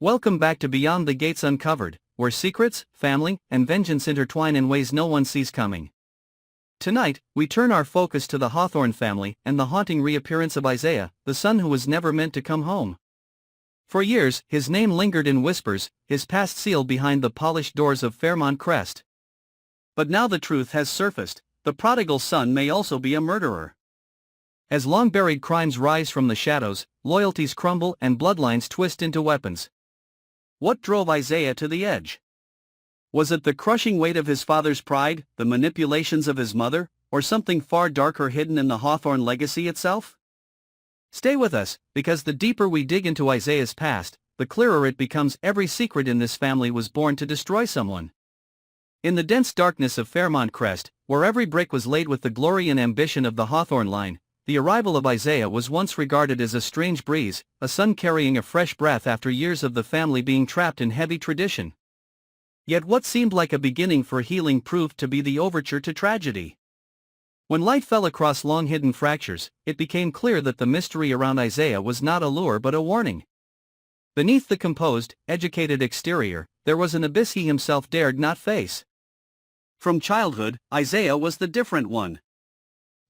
Welcome back to Beyond the Gates Uncovered, where secrets, family, and vengeance intertwine in ways no one sees coming. Tonight, we turn our focus to the Hawthorne family and the haunting reappearance of Isaiah, the son who was never meant to come home. For years, his name lingered in whispers, his past sealed behind the polished doors of Fairmont Crest. But now the truth has surfaced: the prodigal son may also be a murderer. As long-buried crimes rise from the shadows, loyalties crumble and bloodlines twist into weapons. What drove Isaiah to the edge? Was it the crushing weight of his father's pride, the manipulations of his mother, or something far darker hidden in the Hawthorne legacy itself? Stay with us, because the deeper we dig into Isaiah's past, the clearer it becomes every secret in this family was born to destroy someone. In the dense darkness of Fairmont Crest, where every brick was laid with the glory and ambition of the Hawthorne line, the arrival of Isaiah was once regarded as a strange breeze, a son carrying a fresh breath after years of the family being trapped in heavy tradition. Yet what seemed like a beginning for healing proved to be the overture to tragedy. When light fell across long-hidden fractures, it became clear that the mystery around Isaiah was not a lure but a warning. Beneath the composed, educated exterior, there was an abyss he himself dared not face. From childhood, Isaiah was the different one.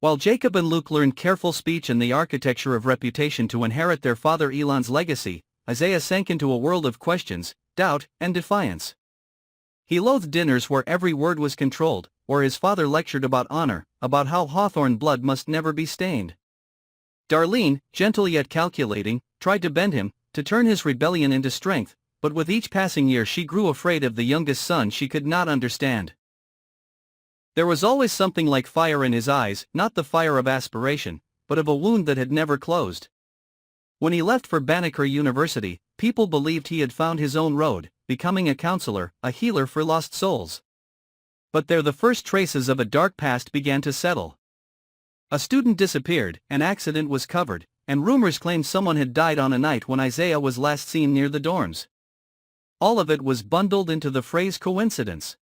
While Jacob and Luke learned careful speech and the architecture of reputation to inherit their father Elon's legacy, Isaiah sank into a world of questions, doubt, and defiance. He loathed dinners where every word was controlled, where his father lectured about honor, about how Hawthorne blood must never be stained. Darlene, gentle yet calculating, tried to bend him, to turn his rebellion into strength, but with each passing year she grew afraid of the youngest son she could not understand. There was always something like fire in his eyes, not the fire of aspiration, but of a wound that had never closed. When he left for Banneker University, people believed he had found his own road, becoming a counselor, a healer for lost souls. But there the first traces of a dark past began to settle. A student disappeared, an accident was covered, and rumors claimed someone had died on a night when Isaiah was last seen near the dorms. All of it was bundled into the phrase coincidence.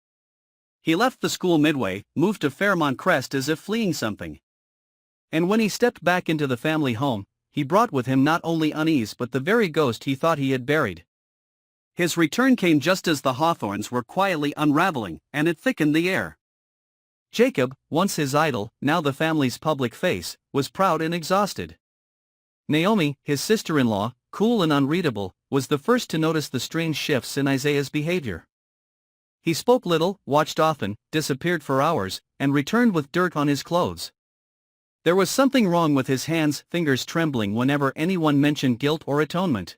He left the school midway, moved to Fairmont Crest as if fleeing something. And when he stepped back into the family home, he brought with him not only unease but the very ghost he thought he had buried. His return came just as the Hawthorns were quietly unraveling, and it thickened the air. Jacob, once his idol, now the family's public face, was proud and exhausted. Naomi, his sister-in-law, cool and unreadable, was the first to notice the strange shifts in Isaiah's behavior. He spoke little, watched often, disappeared for hours, and returned with dirt on his clothes. There was something wrong with his hands, fingers trembling whenever anyone mentioned guilt or atonement.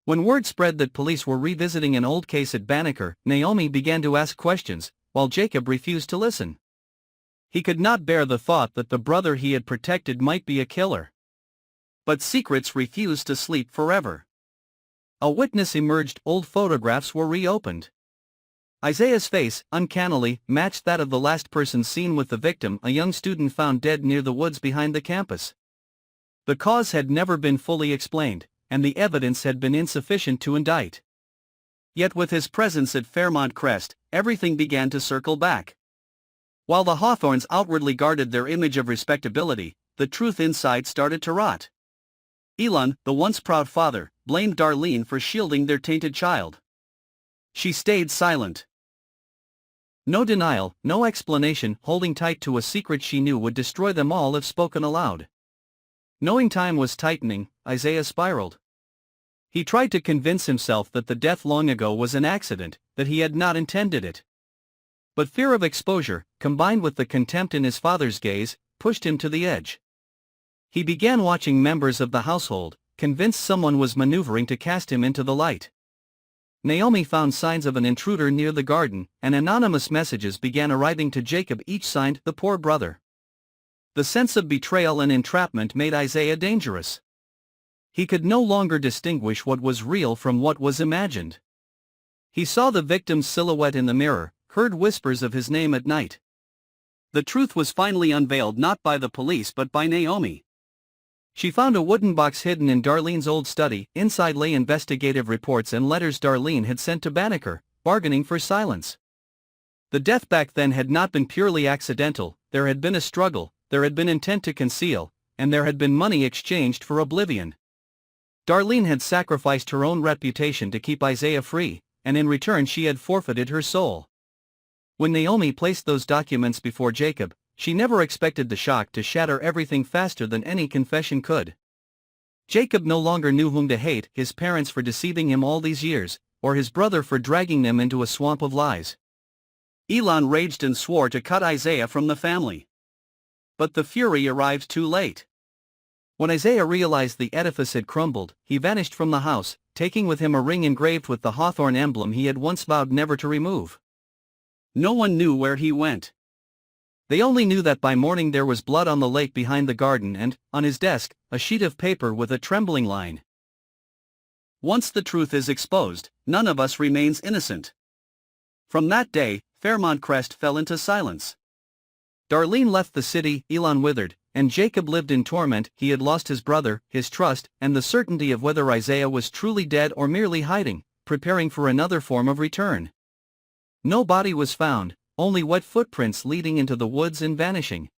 When word spread that police were revisiting an old case at Banneker, Naomi began to ask questions, while Jacob refused to listen. He could not bear the thought that the brother he had protected might be a killer. But secrets refused to sleep forever. A witness emerged, old photographs were reopened. Isaiah's face, uncannily, matched that of the last person seen with the victim, a young student found dead near the woods behind the campus. The cause had never been fully explained, and the evidence had been insufficient to indict. Yet with his presence at Fairmont Crest, everything began to circle back. While the Hawthorns outwardly guarded their image of respectability, the truth inside started to rot. Elon, the once proud father, blamed Darlene for shielding their tainted child. She stayed silent. No denial, no explanation, holding tight to a secret she knew would destroy them all if spoken aloud. Knowing time was tightening, Isaiah spiraled. He tried to convince himself that the death long ago was an accident, that he had not intended it. But fear of exposure, combined with the contempt in his father's gaze, pushed him to the edge. He began watching members of the household, convinced someone was maneuvering to cast him into the light. Naomi found signs of an intruder near the garden, and anonymous messages began arriving to Jacob, each signed "the poor brother." The sense of betrayal and entrapment made Isaiah dangerous. He could no longer distinguish what was real from what was imagined. He saw the victim's silhouette in the mirror, heard whispers of his name at night. The truth was finally unveiled, not by the police but by Naomi. She found a wooden box hidden in Darlene's old study. Inside lay investigative reports and letters Darlene had sent to Banneker, bargaining for silence. The death back then had not been purely accidental, there had been a struggle, there had been intent to conceal, and there had been money exchanged for oblivion. Darlene had sacrificed her own reputation to keep Isaiah free, and in return she had forfeited her soul. When Naomi placed those documents before Jacob, she never expected the shock to shatter everything faster than any confession could. Jacob no longer knew whom to hate: his parents for deceiving him all these years, or his brother for dragging them into a swamp of lies. Elon raged and swore to cut Isaiah from the family. But the fury arrived too late. When Isaiah realized the edifice had crumbled, he vanished from the house, taking with him a ring engraved with the hawthorn emblem he had once vowed never to remove. No one knew where he went. They only knew that by morning there was blood on the lake behind the garden and, on his desk, a sheet of paper with a trembling line. Once the truth is exposed, none of us remains innocent. From that day, Fairmont Crest fell into silence. Darlene left the city, Elon withered, and Jacob lived in torment. He had lost his brother, his trust, and the certainty of whether Isaiah was truly dead or merely hiding, preparing for another form of return. No body was found, only wet footprints leading into the woods and vanishing.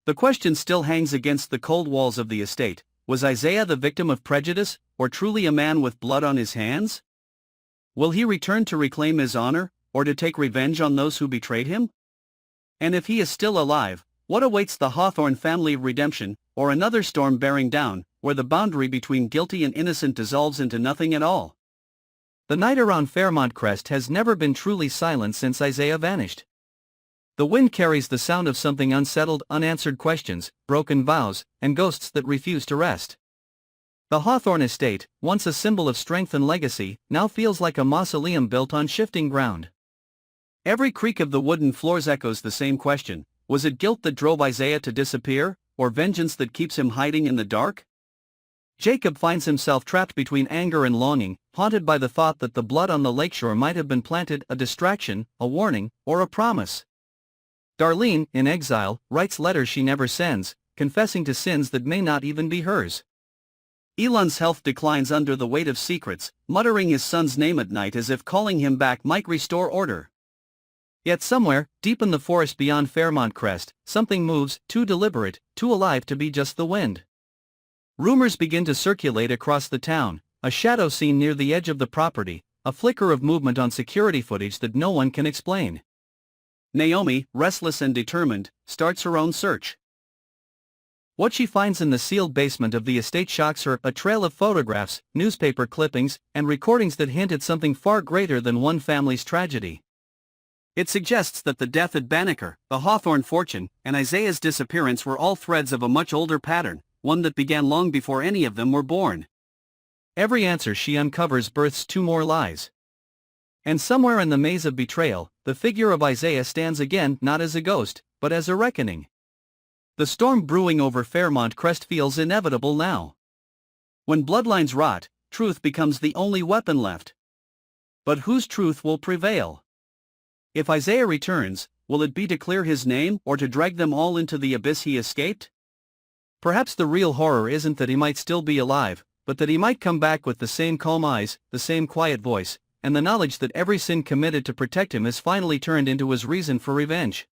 The question still hangs against the cold walls of the estate: was Isaiah the victim of prejudice, or truly a man with blood on his hands? Will he return to reclaim his honor, or to take revenge on those who betrayed him? And if he is still alive, what awaits the Hawthorne family of redemption, or another storm bearing down, where the boundary between guilty and innocent dissolves into nothing at all? The night around Fairmont Crest has never been truly silent since Isaiah vanished. The wind carries the sound of something unsettled, unanswered questions, broken vows, and ghosts that refuse to rest. The Hawthorne estate, once a symbol of strength and legacy, now feels like a mausoleum built on shifting ground. Every creak of the wooden floors echoes the same question: was it guilt that drove Isaiah to disappear, or vengeance that keeps him hiding in the dark? Jacob finds himself trapped between anger and longing, haunted by the thought that the blood on the lakeshore might have been planted, a distraction, a warning, or a promise. Darlene, in exile, writes letters she never sends, confessing to sins that may not even be hers. Elon's health declines under the weight of secrets, muttering his son's name at night as if calling him back might restore order. Yet somewhere, deep in the forest beyond Fairmont Crest, something moves, too deliberate, too alive to be just the wind. Rumors begin to circulate across the town: a shadow seen near the edge of the property, a flicker of movement on security footage that no one can explain. Naomi, restless and determined, starts her own search. What she finds in the sealed basement of the estate shocks her: a trail of photographs, newspaper clippings, and recordings that hint at something far greater than one family's tragedy. It suggests that the death at Banneker, the Hawthorne fortune, and Isaiah's disappearance were all threads of a much older pattern, one that began long before any of them were born. Every answer she uncovers births two more lies. And somewhere in the maze of betrayal, the figure of Isaiah stands again, not as a ghost, but as a reckoning. The storm brewing over Fairmont Crest feels inevitable now. When bloodlines rot, truth becomes the only weapon left. But whose truth will prevail? If Isaiah returns, will it be to clear his name or to drag them all into the abyss he escaped? Perhaps the real horror isn't that he might still be alive, but that he might come back with the same calm eyes, the same quiet voice, and the knowledge that every sin committed to protect him has finally turned into his reason for revenge.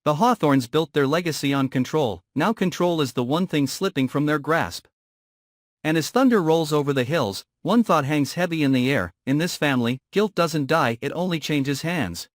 The Hawthorns built their legacy on control; now control is the one thing slipping from their grasp. And as thunder rolls over the hills, one thought hangs heavy in the air: in this family, guilt doesn't die, it only changes hands.